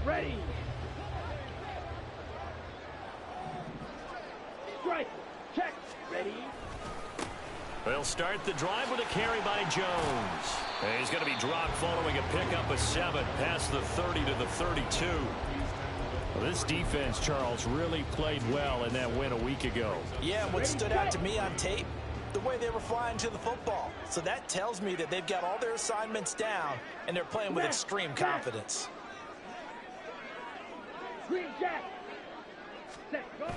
Ready. Strike. Check. Ready. They'll start the drive with a carry by Jones. And he's going to be dropped following a pickup of 7 past the 30 to the 32. Well, this defense, Charles, really played well in that win a week ago. Yeah, what stood out to me on tape, the way they were flying to the football. So that tells me that they've got all their assignments down, and they're playing with extreme confidence. Green jack. Set. Go.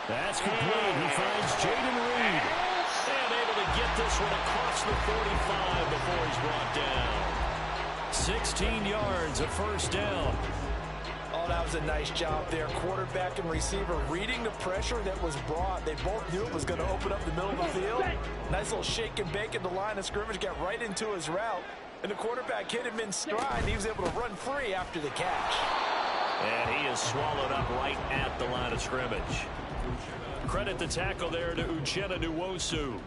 That's complete. He finds Jaden Reed. And able to get this one across the 45 before he's brought down. 16 yards, a first down. Oh, that was a nice job there. Quarterback and receiver reading the pressure that was brought. They both knew it was going to open up the middle of the field. Nice little shake and bake at the line of scrimmage. Got right into his route. And the quarterback hit him in stride. He was able to run free after the catch. And he is swallowed up right at the line of scrimmage. Credit the tackle there to Uchenna Nwosu.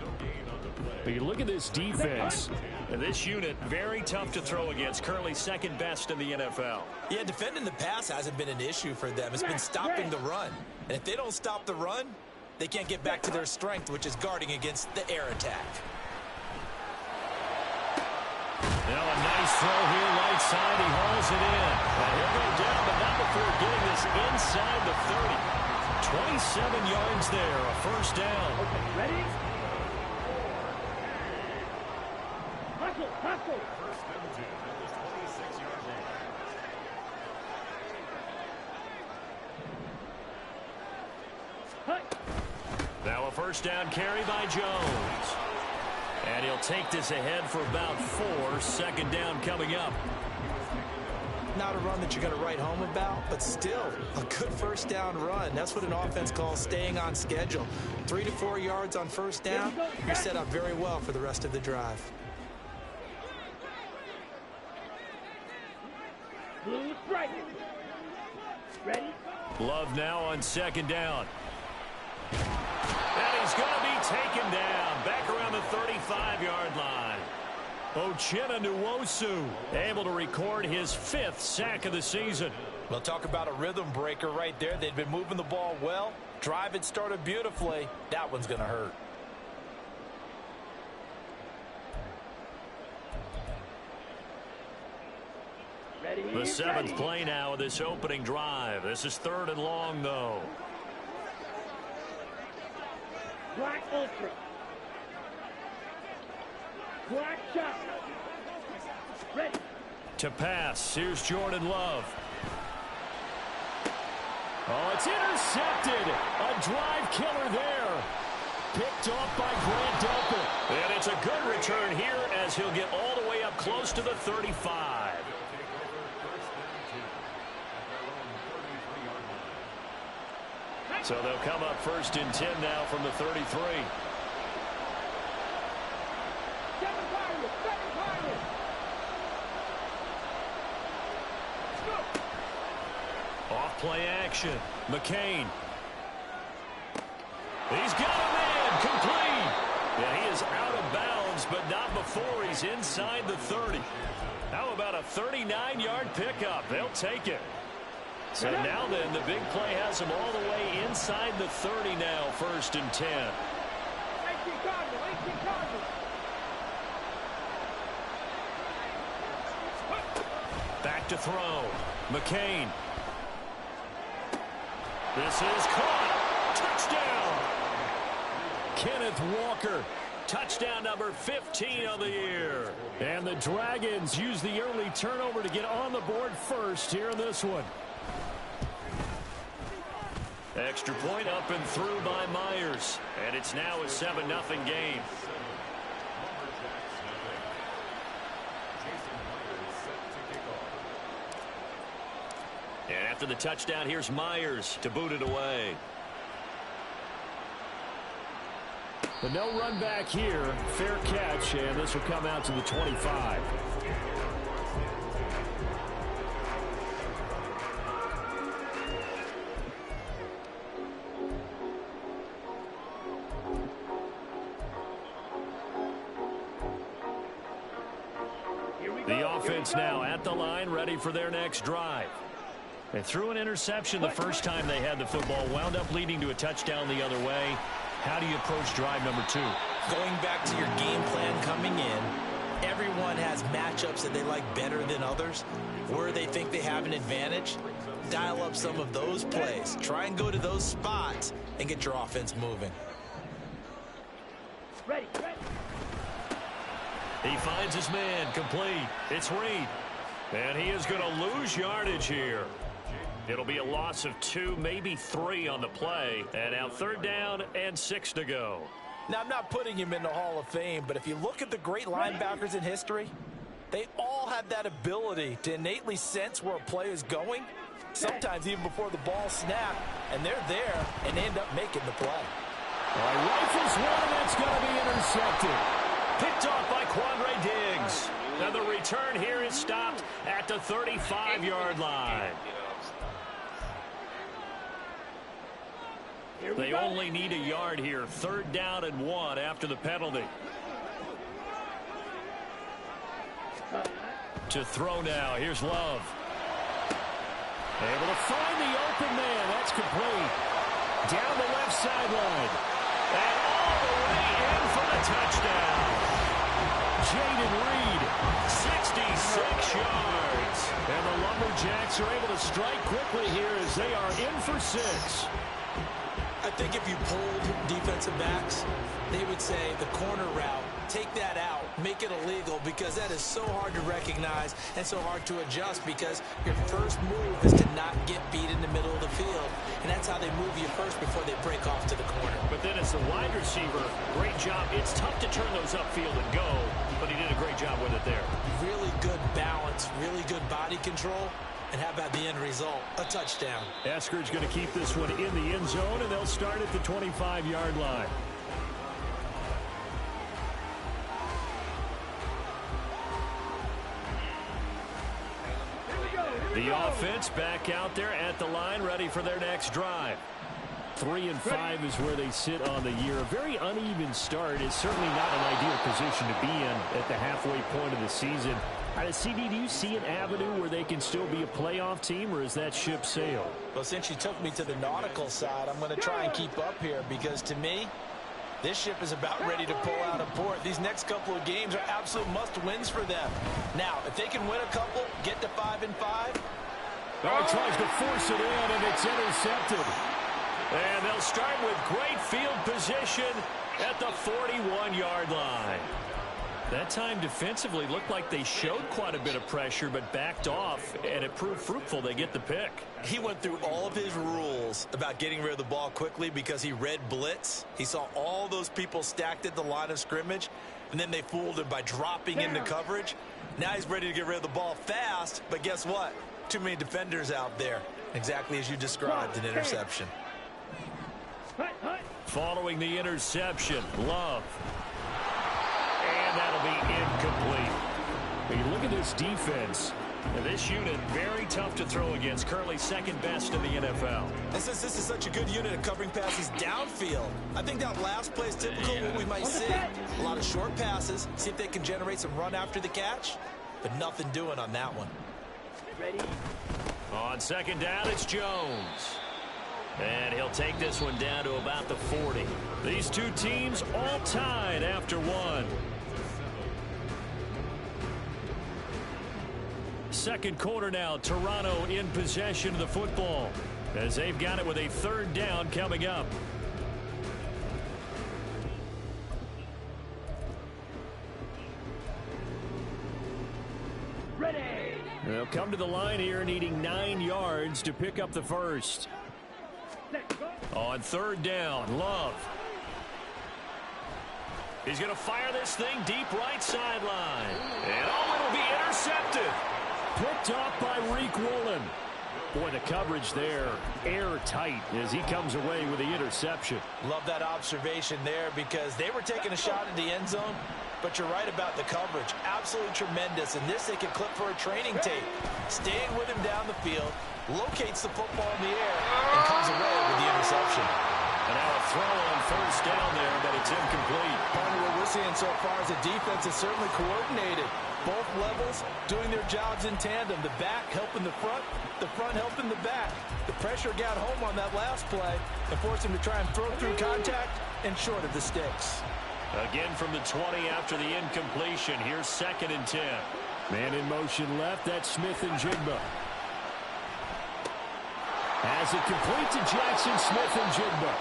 But you look at this defense, and this unit, very tough to throw against, currently second best in the NFL. Yeah, defending the pass hasn't been an issue for them. It's been stopping the run. And if they don't stop the run, they can't get back to their strength, which is guarding against the air attack. Now a nice throw here, right side. He hauls it in. Now he'll go down, but not before getting this inside the 30. 27 yards there, a first down. Okay, ready? Hustle, hustle. Now a first down carry by Jones. And he'll take this ahead for about 4. Second down coming up. Not a run that you're going to write home about, but still a good first down run. That's what an offense calls staying on schedule. 3 to 4 yards on first down, you're set up very well for the rest of the drive. Blue strike. Ready? Love now on second down. And he's going to be taken down back around the 35-yard line. Uchenna Nwosu able to record his 5th sack of the season. Well, talk about a rhythm breaker right there. They've been moving the ball well. Drive had started beautifully. That one's going to hurt. Ready? The 7th play now of this opening drive. This is 3rd and long, though. Black ultra. Black shot. Ready. To pass. Here's Jordan Love. Oh, it's intercepted. A drive killer there. Picked off by Grant Delpit. And it's a good return here as he'll get all the way up close to the 35. So they'll come up 1st and 10 now from the 33. Off play action. McCain. He's got a man. Complete. Yeah, he is out of bounds, but not before he's inside the 30. How about a 39-yard pickup? They'll take it. So now then, the big play has him all the way inside the 30 now, 1st and 10. Back to throw. McCain. This is caught. Touchdown. Kenneth Walker. Touchdown number 15 of the year. And the Dragons use the early turnover to get on the board first here in this one. Extra point up and through by Myers. And it's now a 7-0 game. And after the touchdown, here's Myers to boot it away. But no run back here. Fair catch, and this will come out to the 25. The offense now at the line, ready for their next drive. They threw an interception the first time they had the football, wound up leading to a touchdown the other way. How do you approach drive number 2? Going back to your game plan coming in, everyone has matchups that they like better than others, where they think they have an advantage. Dial up some of those plays. Try and go to those spots and get your offense moving. Ready. He finds his man, complete. It's Reed. And he is going to lose yardage here. It'll be a loss of 2, maybe 3 on the play. And now 3rd down and 6 to go. Now, I'm not putting him in the Hall of Fame, but if you look at the great linebackers in history, they all have that ability to innately sense where a play is going, sometimes even before the ball snapped, and they're there and they end up making the play. Rifles one, that's going to be intercepted. Picked off by Quandre Diggs. Now the return here is stopped at the 35-yard line. They only need a yard here. 3rd down and 1 after the penalty. To throw now. Here's Love. Able to find the open man. That's complete. Down the left sideline. And all the way in for the touchdown. Jaden Reed, 66 yards. And the Lumberjacks are able to strike quickly here as they are in for 6. I think if you polled defensive backs, they would say the corner route, take that out, make it illegal, because that is so hard to recognize and so hard to adjust, because your first move is to not get beat in the middle of the field, and that's how they move you first before they break off to the corner. But then as the wide receiver, great job. It's tough to turn those upfield and go, but he did a great job with it there. Really good balance, really good body control. And how about the end result? A touchdown. Eskridge going to keep this one in the end zone, and they'll start at the 25-yard line. The offense back out there at the line, ready for their next drive. 3 and 5 is where they sit on the year. A very uneven start is certainly not an ideal position to be in at the halfway point of the season. CD, do you see an avenue where they can still be a playoff team, or is that ship sailed? Well, since you took me to the nautical side, I'm going to try and keep up here, because to me, this ship is about ready to pull out of port. These next couple of games are absolute must-wins for them. Now, if they can win a couple, get to 5 and 5. Oh, tries to force it in, and it's intercepted. And they'll start with great field position at the 41-yard line. That time defensively looked like they showed quite a bit of pressure but backed off, and it proved fruitful. They get the pick. He went through all of his rules about getting rid of the ball quickly because he read blitz. He saw all those people stacked at the line of scrimmage, and then they fooled him by dropping into coverage. Now he's ready to get rid of the ball fast, but guess what? Too many defenders out there. Exactly as you described, an interception. Following the interception, Love. And that'll be incomplete. When you look at this defense, this unit very tough to throw against. Currently second best in the NFL. And since this is such a good unit of covering passes downfield, I think that last play is typical of what we might see. A lot of short passes, see if they can generate some run after the catch, but nothing doing on that one. Ready? On 2nd down, it's Jones. And he'll take this one down to about the 40. These two teams all tied after 1. Second quarter now, Toronto in possession of the football as they've got it with a 3rd down coming up. Ready? They'll come to the line here needing 9 yards to pick up the first. On 3rd down, Love. He's going to fire this thing deep right sideline. And it'll be intercepted. Picked off by Reek Woolen. Boy, the coverage there, airtight as he comes away with the interception. Love that observation there, because they were taking a shot at the end zone, but you're right about the coverage. Absolutely tremendous. And this they can clip for a training tape. Staying with him down the field, locates the football in the air, and comes away with the interception. And now a throw on 1st down there, but it's incomplete. Part of what we're seeing so far is the defense is certainly coordinated. both levels doing their jobs in tandem. The back helping the front helping the back. The pressure got home on that last play and forced him to try and throw through contact and short of the sticks. Again from the 20 after the incompletion. Here's 2nd and 10. Man in motion left. That's Smith and Jigba. As it complete to Jackson Smith and Jigba.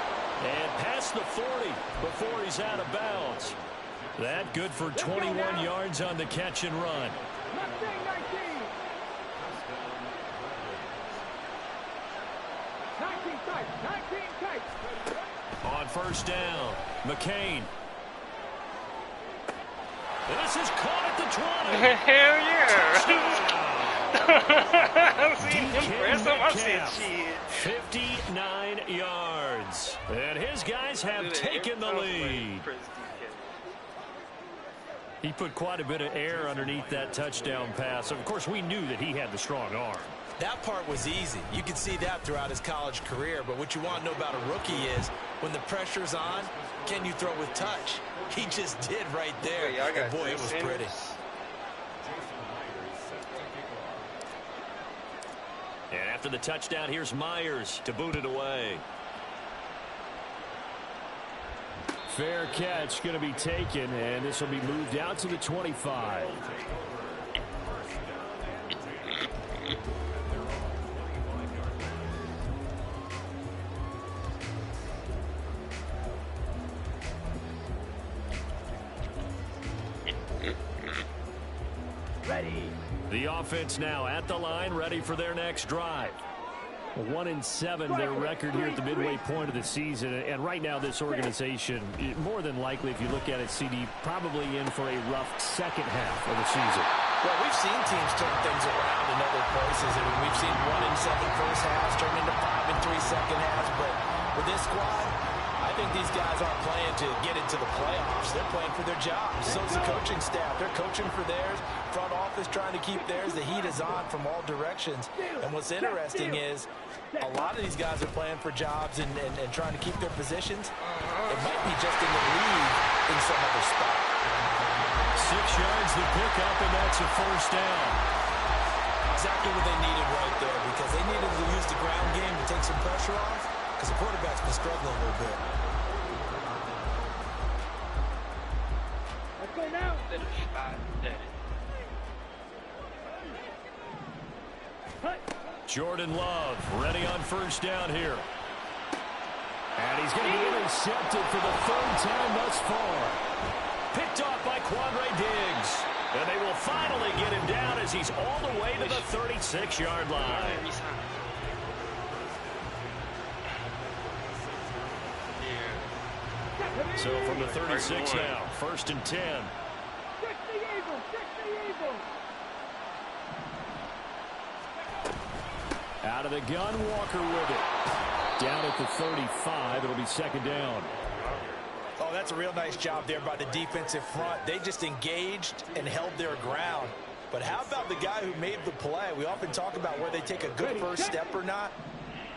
And past the 40 before he's out of bounds. That good for 21 yards on the catch and run. 19 tight. On first down, McCain. This is caught at the 20. Hell yeah. I'm seeing him press him. I said, shit. 59 yards. And his guys have taken the lead. He put quite a bit of air underneath that touchdown pass. Of course, we knew that he had the strong arm. That part was easy. You could see that throughout his college career. But what you want to know about a rookie is when the pressure's on, can you throw with touch? He just did right there. And boy, it was pretty. And after the touchdown, here's Myers to boot it away. Fair catch going to be taken, and this will be moved out to the 25. Ready. The offense now at the line, ready for their next drive. 1-7 their record here at the midway point of the season, and right now this organization, more than likely, if you look at it, CD, probably in for a rough second half of the season. Well, we've seen teams turn things around in other places. I mean, we've seen 1-7 first halves turn into 5-3 second halves, but with this squad, I think these guys aren't playing to get into the playoffs. They're playing for their jobs. So's the coaching staff. They're coaching for theirs. Front office trying to keep theirs. The heat is on from all directions. And what's interesting is a lot of these guys are playing for jobs and trying to keep their positions. It might be just in the league in some other spot. 6 yards to pick up, and that's a first down. Exactly what they needed right there, because they needed to use the ground game to take some pressure off, because the quarterback's been struggling a little bit. Let's go now. Jordan Love ready on first down here. And he's going to be intercepted for the 3rd time thus far. Picked off by Quandre Diggs. And they will finally get him down as he's all the way to the 36-yard line. So from the 36 now, 1st and 10. Out of the gun, Walker with it. Down at the 35, it'll be 2nd down. Oh, that's a real nice job there by the defensive front. They just engaged and held their ground. But how about the guy who made the play? We often talk about where they take a good first step or not.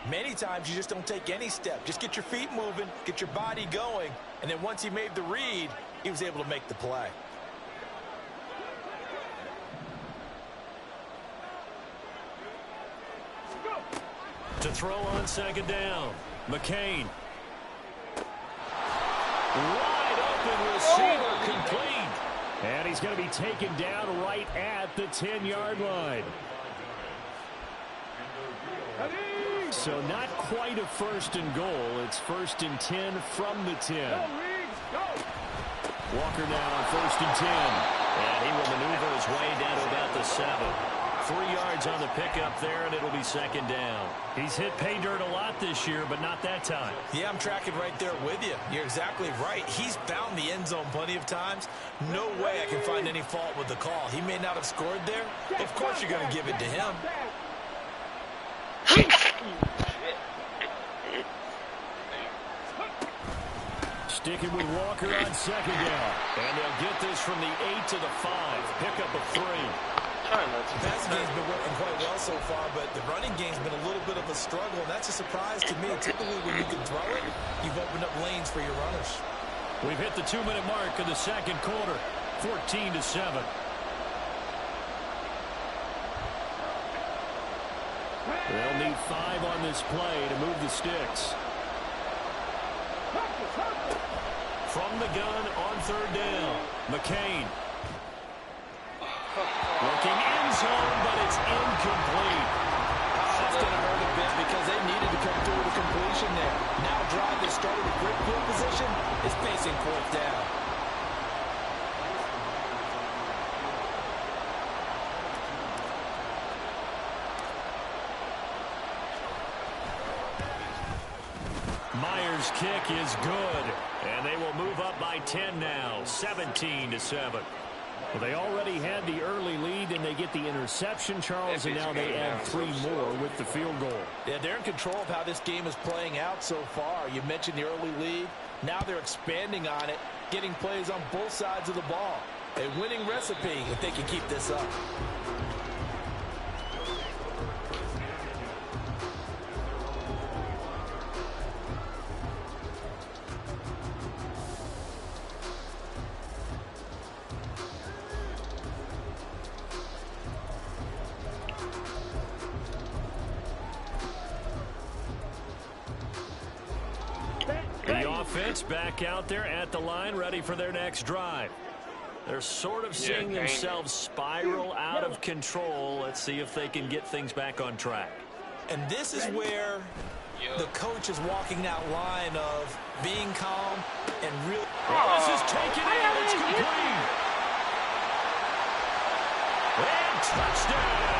Many times you just don't take any step. Just get your feet moving, get your body going, and then once he made the read, he was able to make the play. To throw on 2nd down, McCain. Wide open receiver complete. And he's going to be taken down right at the 10-yard line. So not quite a 1st and goal. It's 1st and 10 from the 10. Walker now on 1st and 10. And he will maneuver his way down to about the 7. 3 yards on the pickup there, and it'll be 2nd down. He's hit pay dirt a lot this year, but not that time. Yeah, I'm tracking right there with you. You're exactly right. He's found the end zone plenty of times. No way I can find any fault with the call. He may not have scored there. Of course you're going to give it to him. Sticking with Walker on 2nd down. And they'll get this from the 8 to the 5. Pickup of 3. The passing game's been working quite well so far, but the running game's been a little bit of a struggle, and that's a surprise to me. Typically, when you can throw it, you've opened up lanes for your runners. We've hit the 2-minute mark of the 2nd quarter, 14-7. They'll need 5 on this play to move the sticks. From the gun on 3rd down, McCain. Looking end zone, but it's incomplete. That's going to hurt a bit because they needed to come through with a completion there. Now drive that started with great field position is facing 4th down. Myers' kick is good, and they will move up by 10 now, 17-7. Well, they already had the early lead, and they get the interception, Charles, and now they add 3 more with the field goal. Yeah, they're in control of how this game is playing out so far. You mentioned the early lead. Now they're expanding on it, getting plays on both sides of the ball. A winning recipe if they can keep this up. The offense back out there at the line, ready for their next drive. They're sort of seeing themselves spiral out of control. Let's see if they can get things back on track. And this is where the coach is walking that line of being calm and really... This is taken in. It's complete. And touchdown.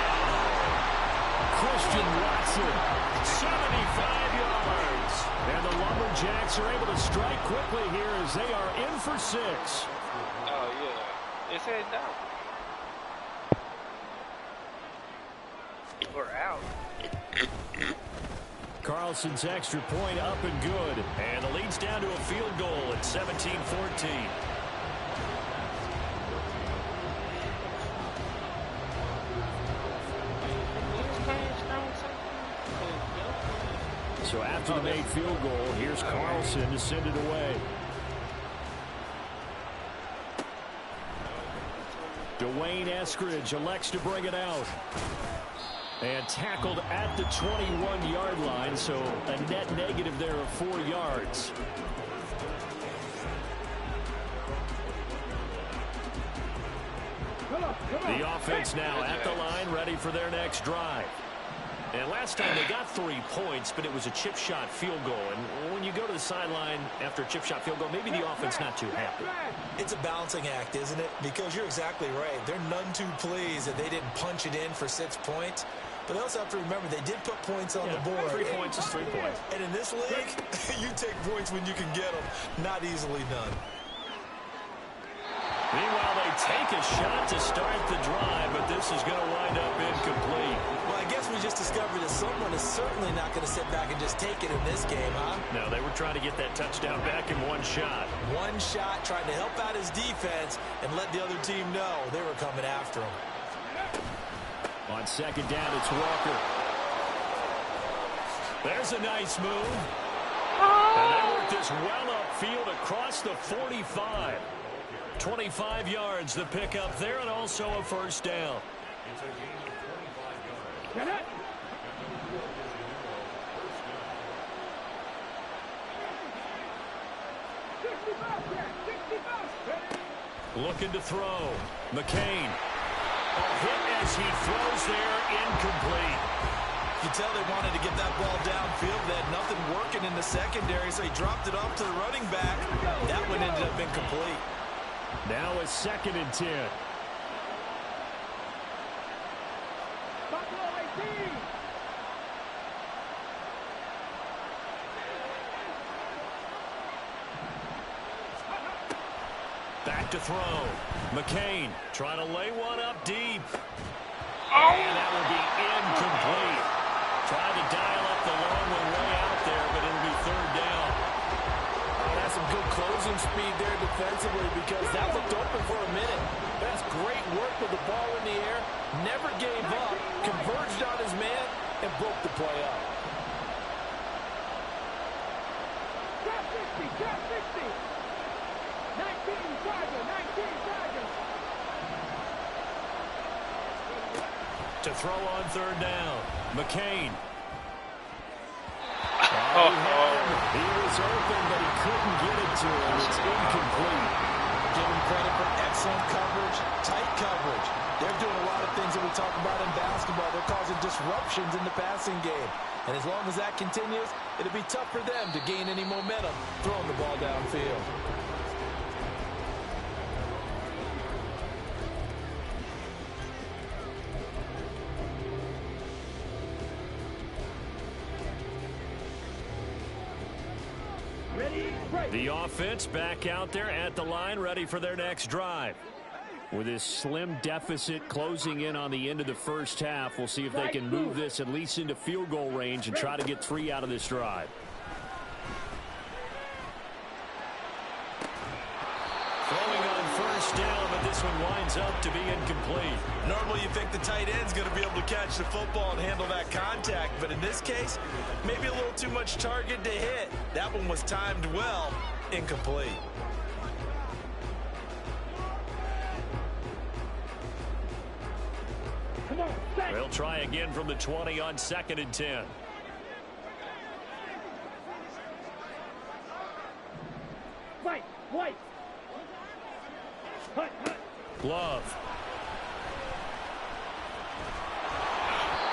Christian Watson, 75 yards. And the Lumberjacks are able to strike quickly here as they are in for 6. Oh, yeah. It's heading down. We're out. Carlson's extra point up and good. And the lead's down to a field goal at 17-14. So after the made field goal, here's Carlson to send it away. Dwayne Eskridge elects to bring it out. And tackled at the 21-yard line, so a net negative there of 4 yards. The offense now at the line, ready for their next drive. And last time they got 3 points, but it was a chip shot field goal. And when you go to the sideline after a chip shot field goal, maybe the offense not too happy. It's a balancing act, isn't it? Because you're exactly right. They're none too pleased that they didn't punch it in for 6 points. But they also have to remember they did put points on the board. 3 points is 3 points. And in this league, you take points when you can get them. Not easily done. Meanwhile, they take a shot to start the drive, but this is going to wind up incomplete. Well, I guess we just discovered that someone is certainly not going to sit back and just take it in this game, huh? No, they were trying to get that touchdown back in 1 shot. 1 shot, trying to help out his defense and let the other team know they were coming after him. On 2nd down, it's Walker. There's a nice move. And they work this well upfield across the 45. 25 yards the pickup there, and also a 1st down. Looking to throw. McCain. A hit as he throws there, incomplete. You tell they wanted to get that ball downfield. They had nothing working in the secondary, so he dropped it off to the running back. That one ended up incomplete. Now a 2nd and 10. Back to throw. McCain trying to lay one up deep. And that will be incomplete. Tried to dial up the long one way out there, but it'll be 3rd down. That's some good closing speed there defensively because that looked open for a minute. That's great work with the ball in the air. Never gave up. Converged on his man and broke the play up. Top 60, top 60. 19 Tigers, 19 Tigers. To throw on third down. McCain. He was open, but he couldn't get it to him. It's incomplete. Give him credit for excellent coverage, tight coverage. They're doing a lot of things that we talk about in basketball. They're causing disruptions in the passing game. And as long as that continues, it'll be tough for them to gain any momentum throwing the ball downfield. The offense back out there at the line, ready for their next drive. With this slim deficit closing in on the end of the first half, we'll see if they can move this at least into field goal range and try to get 3 out of this drive. Throwing on first down, but this one winds up to be incomplete. Normally you think the tight end's going to be able to catch the football and handle that contact, but in this case, maybe a little too much target to hit. That one was timed well, incomplete. They'll try again from the 20 on 2nd and 10. White. Glove.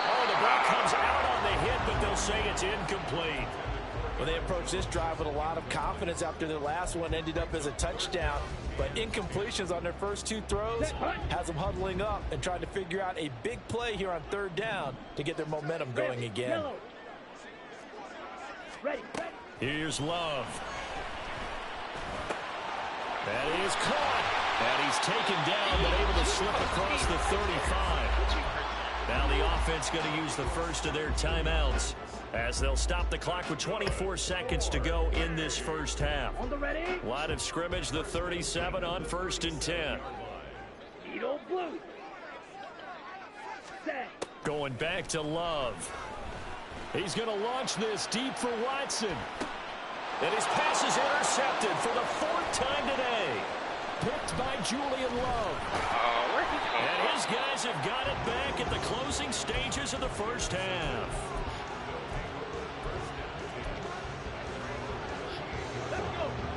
Oh, the ball comes out on the hit, but they'll say it's incomplete. Well, they approached this drive with a lot of confidence after their last one ended up as a touchdown. But incompletions on their first 2 throws has them huddling up and trying to figure out a big play here on 3rd down to get their momentum going again. Here's Love. That is caught. And he's taken down, but able to slip across the 35. Now the offense going to use the first of their timeouts as they'll stop the clock with 24 seconds to go in this first half. Line of scrimmage, the 37 on 1st and 10. Going back to Love. He's going to launch this deep for Watson. And his pass is intercepted for the 4th time today. Picked by Julian Love. And his guys have got it back at the closing stages of the first half.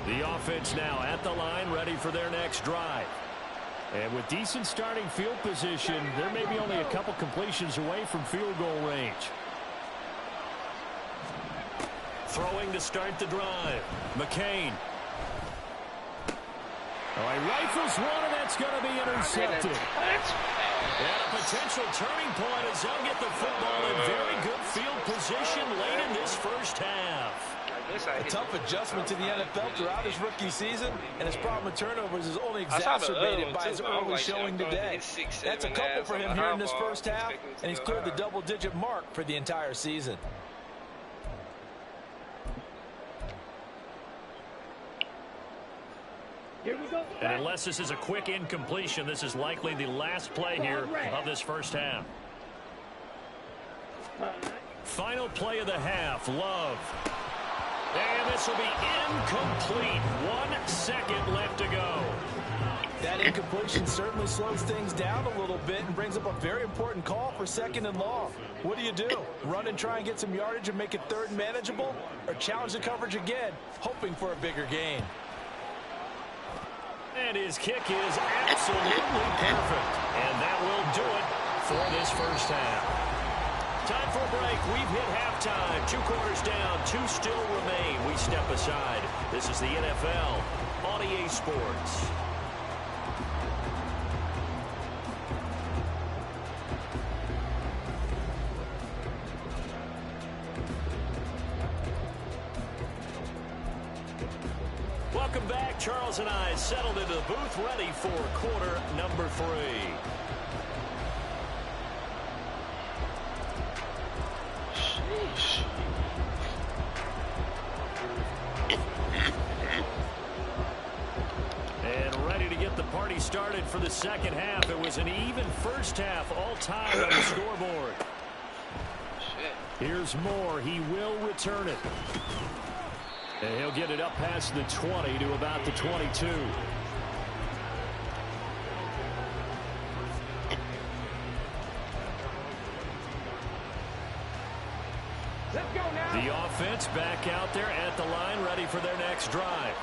The offense now at the line, ready for their next drive. And with decent starting field position, there may be only a couple completions away from field goal range. Throwing to start the drive. McCain. Oh, he rifles one, and that's going to be intercepted. And a potential turning point as they'll get the football in very good field position late in this first half. A tough adjustment to the NFL throughout his rookie season, and his problem with turnovers is only exacerbated by his early showing today. That's a couple for him here in this first half, and he's cleared the double-digit mark for the entire season. And unless this is a quick incompletion, this is likely the last play here of this first half. Final play of the half, Love. And this will be incomplete. 1 second left to go. That incompletion certainly slows things down a little bit and brings up a very important call for 2nd and long. What do? Run and try and get some yardage and make it 3rd and manageable? Or challenge the coverage again, hoping for a bigger gain? And his kick is absolutely perfect. And that will do it for this first half. Time for a break. We've hit halftime. 2 quarters down. 2 still remain. We step aside. This is the NFL on EA Sports. Welcome back. Charles and I settled into the booth, ready for quarter number 3. And ready to get the party started for the second half. It was an even first half, all tied on the scoreboard. Here's Moore. He will return it. And he'll get it up past the 20 to about the 22. Let's go now. The offense back out there at the line, ready for their next drive.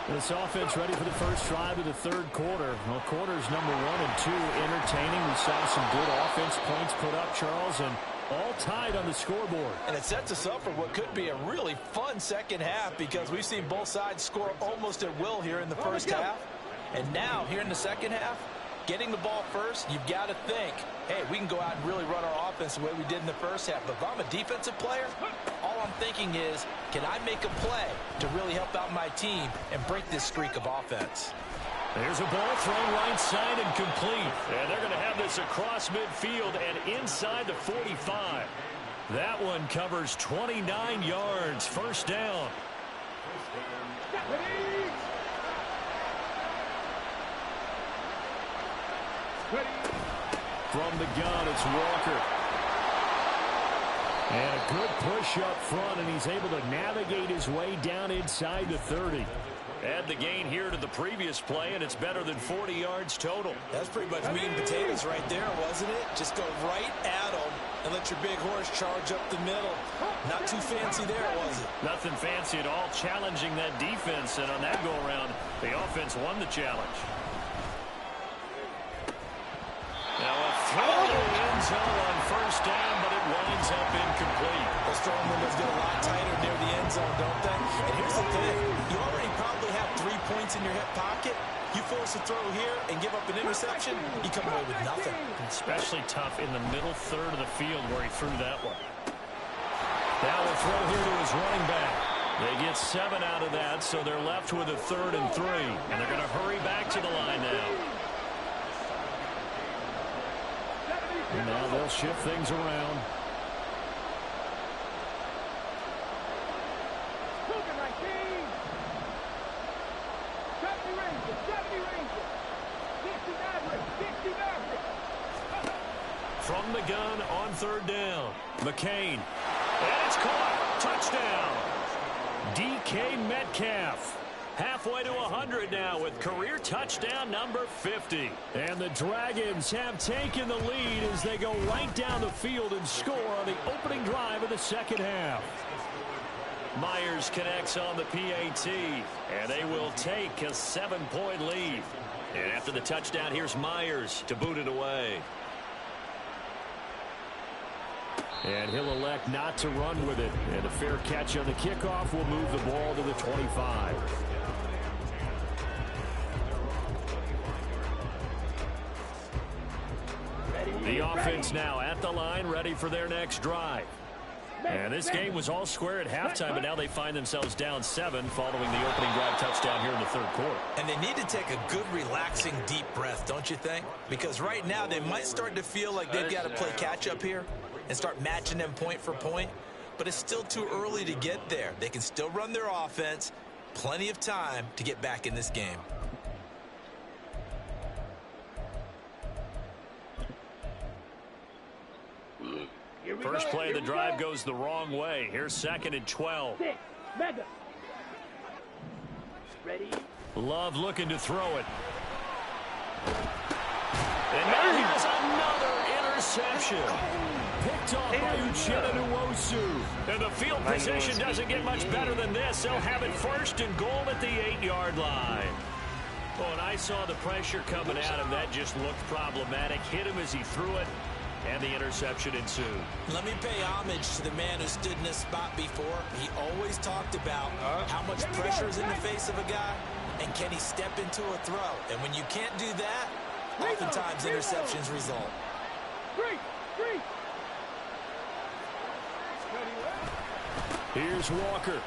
This offense ready for the first drive of the third quarter. Well, quarters number 1 and 2 entertaining. We saw some good offense points put up, Charles, and all tied on the scoreboard. And it sets us up for what could be a really fun second half because we've seen both sides score almost at will here in the first half. And now, here in the second half, getting the ball first, you've got to think, hey, we can go out and really run our offense the way we did in the first half. But if I'm a defensive player, all I'm thinking is, can I make a play to really help out my team and break this streak of offense? There's a ball thrown right side and complete. And they're going to have this across midfield and inside the 45. That one covers 29 yards. First down. From the gun, it's Walker. And a good push up front, and he's able to navigate his way down inside the 30. Add the gain here to the previous play, and it's better than 40 yards total. That's pretty much meat and potatoes right there, wasn't it? Just go right at them and let your big horse charge up the middle. Not too fancy there, was it? Nothing fancy at all, challenging that defense, and on that go-around, the offense won the challenge. Now a throw to the end zone on first down, but it winds up incomplete. Those throwing windows get a lot tighter near the end zone, don't they? And here's the thing. You already probably have 3 points in your hip pocket. You force a throw here and give up an interception, you come away with nothing. Especially tough in the middle third of the field where he threw that one. Now a throw here to his running back. They get 7 out of that, so they're left with a 3rd and 3. And they're going to hurry back to the line now. And now they'll shift things around. From the gun on 3rd down. McCain. And it's caught. Touchdown. DK Metcalf. Halfway to 100 now with career touchdown number 50. And the Dragons have taken the lead as they go right down the field and score on the opening drive of the second half. Myers connects on the PAT, and they will take a 7-point lead. And after the touchdown, here's Myers to boot it away. And he'll elect not to run with it. And a fair catch on the kickoff will move the ball to the 25. The offense now at the line, ready for their next drive. And this game was all square at halftime, but now they find themselves down 7 following the opening drive touchdown here in the 3rd quarter. And they need to take a good, relaxing, deep breath, don't you think? Because right now they might start to feel like they've got to play catch-up here and start matching them point for point. But it's still too early to get there. They can still run their offense. Plenty of time to get back in this game. First play of the drive goes the wrong way. Here's 2nd and 12. Ready? Love looking to throw it. And now here's another interception. Picked off by Uchenna Nwosu. And the field position doesn't get much better than this. They'll have it 1st and goal at the 8-yard line. Oh, and I saw the pressure coming at him. That just looked problematic. Hit him as he threw it, and the interception ensued. Let me pay homage to the man who stood in this spot before. He always talked about how much pressure is in the face of a guy, and can he step into a throw. And when you can't do that, oftentimes interceptions result. Here's Walker.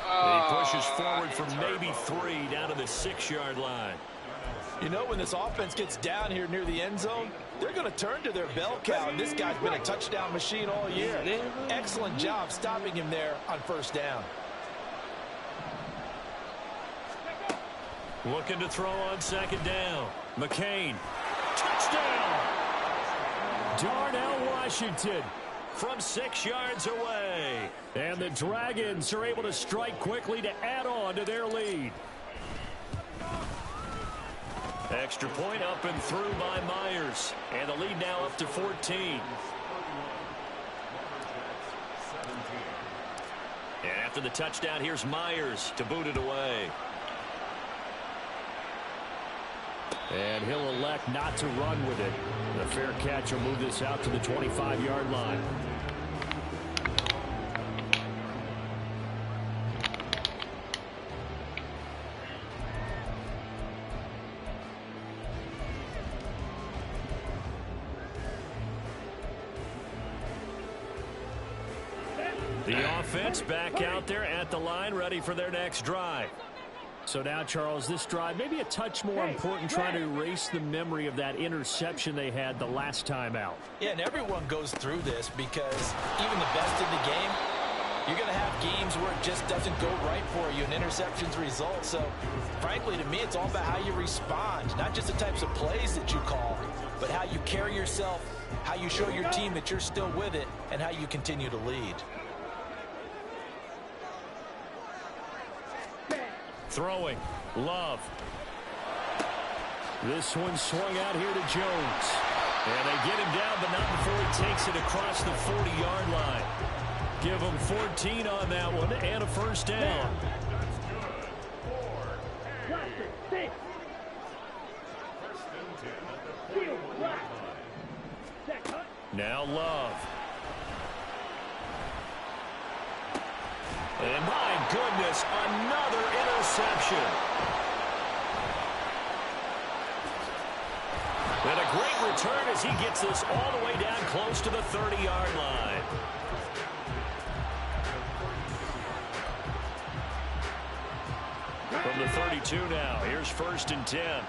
He pushes forward from maybe 3 down to the 6-yard line. You know, when this offense gets down here near the end zone, they're going to turn to their bell cow, and this guy's been a touchdown machine all year. Excellent job stopping him there on 1st down. Looking to throw on 2nd down. McCain. Touchdown! Darnell Washington from 6 yards away. And the Dragons are able to strike quickly to add on to their lead. Extra point up and through by Myers. And the lead now up to 14. And after the touchdown, here's Myers to boot it away. And he'll elect not to run with it. The fair catch will move this out to the 25-yard line. The offense back out there at the line, ready for their next drive. So now, Charles, this drive maybe a touch more important, trying to erase the memory of that interception they had the last time out. Yeah, and everyone goes through this because even the best in the game, you're going to have games where it just doesn't go right for you, and interceptions result. So, frankly, to me, it's all about how you respond, not just the types of plays that you call, but how you carry yourself, how you show your team that you're still with it, and how you continue to lead. Throwing, Love. This one swung out here to Jones. And they get him down, but not before he takes it across the 40-yard line. Give him 14 on that one and a first down. Now Love. And my goodness, another interception. And a great return as he gets this all the way down close to the 30-yard line. From the 32 now, here's 1st and 10.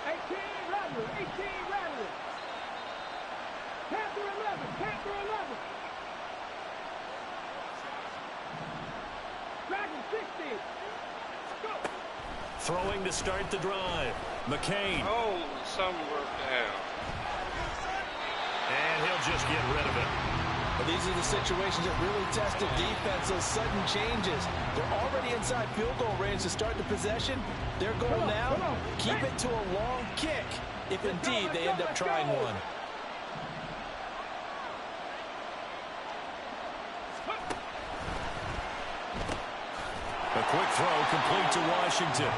18 Rattler, 18 Rattler. Panther 11, Panther 11. Dragon 60. Go. Throwing to start the drive. McCain. Oh, some work down. And he'll just get rid of it. But these are the situations that really test the defense, those sudden changes. They're already inside field goal range to start the possession. Their goal now, keep it to a long kick, if indeed they end up trying one. A quick throw complete to Washington.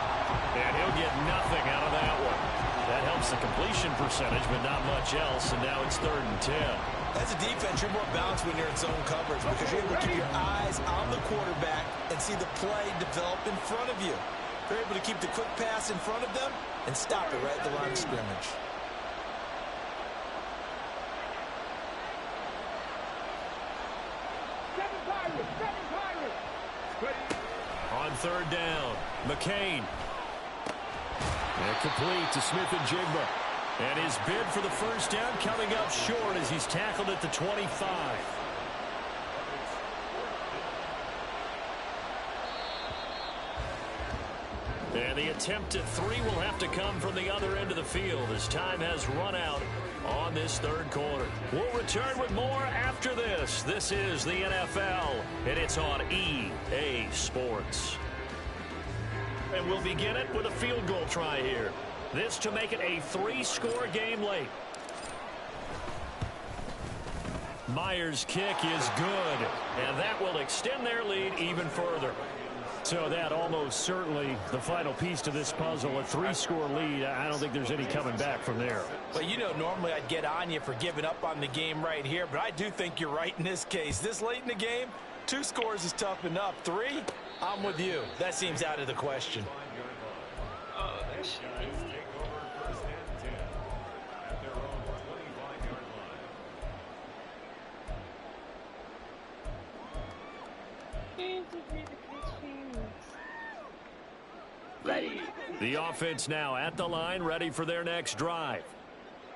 And he'll get nothing out of that one. That helps the completion percentage, but not much else. And now it's 3rd and 10. As a defense, you're more balanced when you're in zone coverage because you're able to keep your eyes on the quarterback and see the play develop in front of you. You're able to keep the quick pass in front of them and stop it right at the line of scrimmage. Seven Pirates. On 3rd down, McCain. And complete to Smith-Njigba. And his bid for the first down coming up short as he's tackled at the 25. And the attempt at 3 will have to come from the other end of the field as time has run out on this 3rd quarter. We'll return with more after this. This is the NFL, and it's on EA Sports. And we'll begin it with a field goal try here. This to make it a 3-score game late. Myers' kick is good, and that will extend their lead even further. So that almost certainly the final piece to this puzzle, a 3-score lead. I don't think there's any coming back from there. Well, you know, normally I'd get on you for giving up on the game right here, but I do think you're right in this case. This late in the game, 2 scores is tough enough. 3, I'm with you. That seems out of the question. Oh, that shit. Ready. The offense now at the line, ready for their next drive.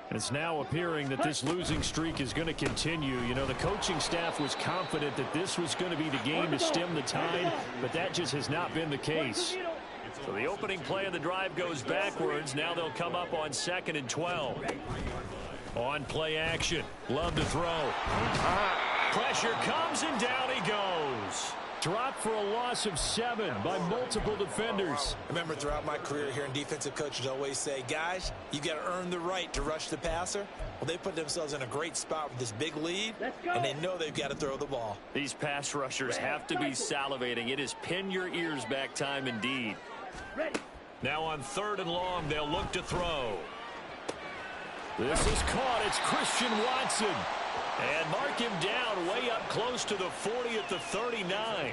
And it's now appearing that this losing streak is going to continue. You know, the coaching staff was confident that this was going to be the game to stem the tide, but that just has not been the case. So the opening play of the drive goes backwards. Now they'll come up on 2nd and 12. On play action. Love to throw. Pressure comes and down he goes. Dropped for a loss of 7 by multiple defenders. I remember throughout my career hearing defensive coaches always say, guys, you got to earn the right to rush the passer. Well, they put themselves in a great spot with this big lead, and they know they've got to throw the ball. These pass rushers have to be salivating. It is pin your ears back time indeed. Now on 3rd and long, they'll look to throw. This is caught. It's Christian Watson. And mark him down way up close to the 40 at the 39.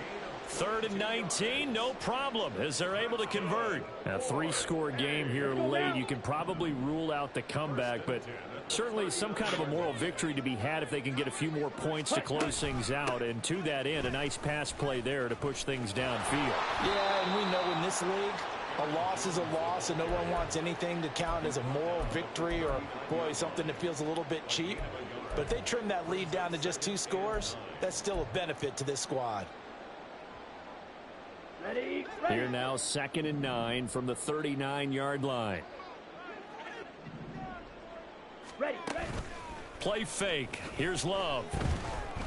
3rd and 19, no problem, as they're able to convert. A 3-score game here late. You can probably rule out the comeback, but certainly some kind of a moral victory to be had if they can get a few more points to close things out. And to that end, a nice pass play there to push things downfield. Yeah, and we know in this league, a loss is a loss, and no one wants anything to count as a moral victory or, boy, something that feels a little bit cheap. But if they trim that lead down to just 2 scores, that's still a benefit to this squad. Here now, 2nd and 9 from the 39-yard line. Play fake. Here's Love.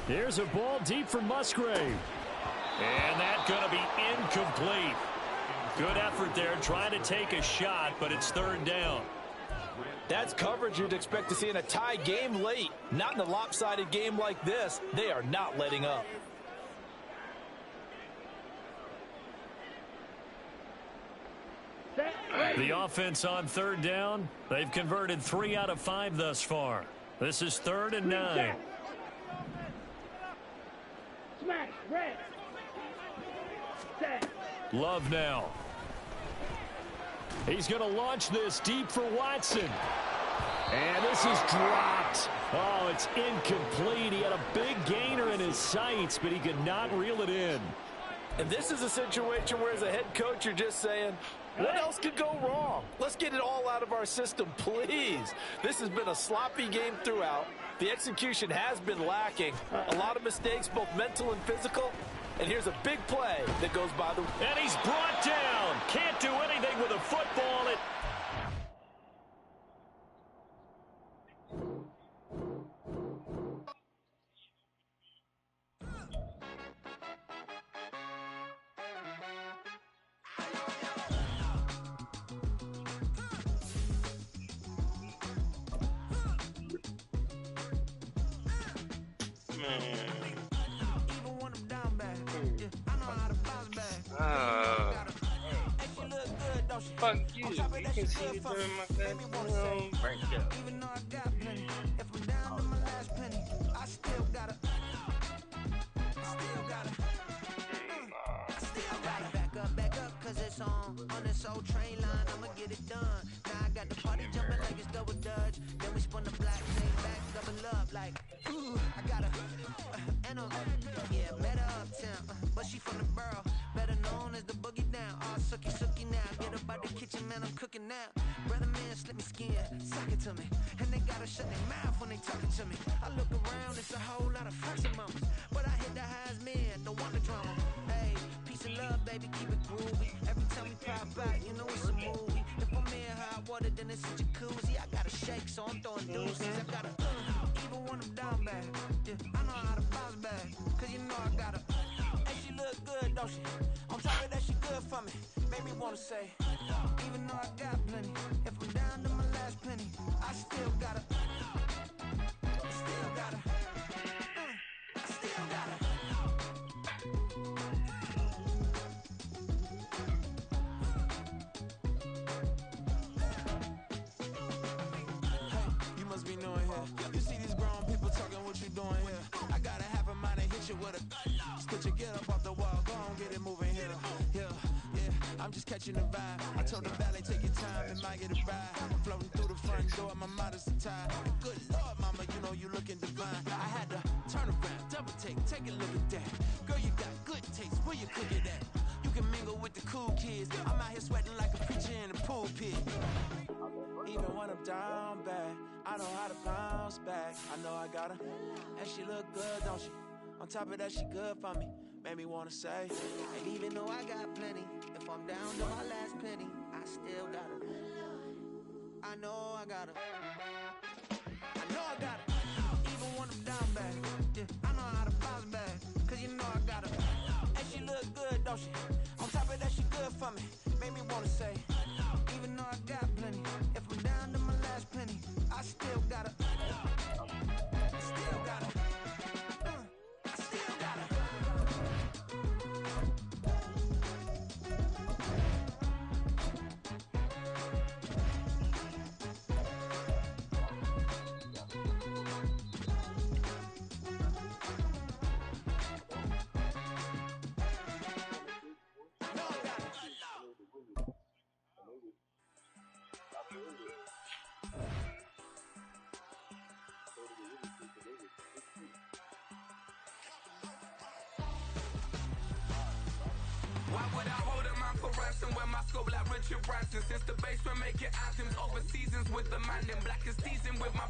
Here's a ball deep for Musgrave. And that's going to be incomplete. Good effort there trying to take a shot, but it's 3rd down. That's coverage you'd expect to see in a tie game late. Not in a lopsided game like this. They are not letting up. The offense on 3rd down. They've converted 3 out of 5 thus far. This is 3rd and 9. Smash, red. Love now. He's going to launch this deep for Watson. And this is dropped. Oh, it's incomplete. He had a big gainer in his sights, but he could not reel it in. And this is a situation where as a head coach, you're just saying, what else could go wrong? Let's get it all out of our system, please. This has been a sloppy game throughout. The execution has been lacking. A lot of mistakes, both mental and physical. And here's a big play that goes by the... And he's brought down. Can't do anything with a football. Fuck you. You can see me doing my goddamn right there. Back up, cause it's on this old train line, I'ma get it done. Now I got the party jumping like it's double dutch. Then we spun the black thing back, double up like, ooh, I got a, and yeah, met her uptown, but she from the borough, better known as the boogie down. All sucky now, get up out the kitchen, man, I'm cooking now. Brother man, slip me skin, suck it to me, and they gotta shut their mouth when they talking to me. I look around, it's a whole lot of fussing moments, but I hit the highs, man, don't want the drama. Hey, peace and love, baby, keep it groovy. Every time we pop out, you know it's a movie. If I'm in hot water, then it's a jacuzzi. I gotta shake, so I'm throwing deuces. I gotta, even when I'm down bad, yeah, I know how to bounce back, cause you know I gotta. Hey, she look good, don't she? On top of that, she good for me. Made me wanna say, even though I got plenty, if I'm down to my last penny, I still gotta, I still gotta. You see these grown people talking, what you doing here? I got a half a mind to hit you with a split you, get up off the wall, go on, get it moving here. Yeah, I'm just catching the vibe. I told the ballet, take your time, it might get a ride. Floating through the front door, my modest tie. Good Lord, mama, you know you looking divine. I had to turn around, double take a look at that. Girl, you got good taste, where you cook it at? You can mingle with the cool kids. I'm out here sweating like a preacher in a pulpit. Even when I'm down bad, I know how to bounce back. I know I gotta. And she look good, don't she? On top of that, she good for me. Made me wanna say. And even though I got plenty, if I'm down to my last penny, I still gotta. I know I gotta. I know I gotta. Even when I'm down bad, yeah, I know how to bounce back. Cause you know I gotta. And she good, don't she? On top of that, she good for me. Made me wanna say, even though I got plenty, if I'm down to my last penny, I still gotta, still gotta, I still gotta. Why would I hold a man for ransom when my scope like Richard Branson? Since the basement make it anthems over seasons with the man in black is teasing with my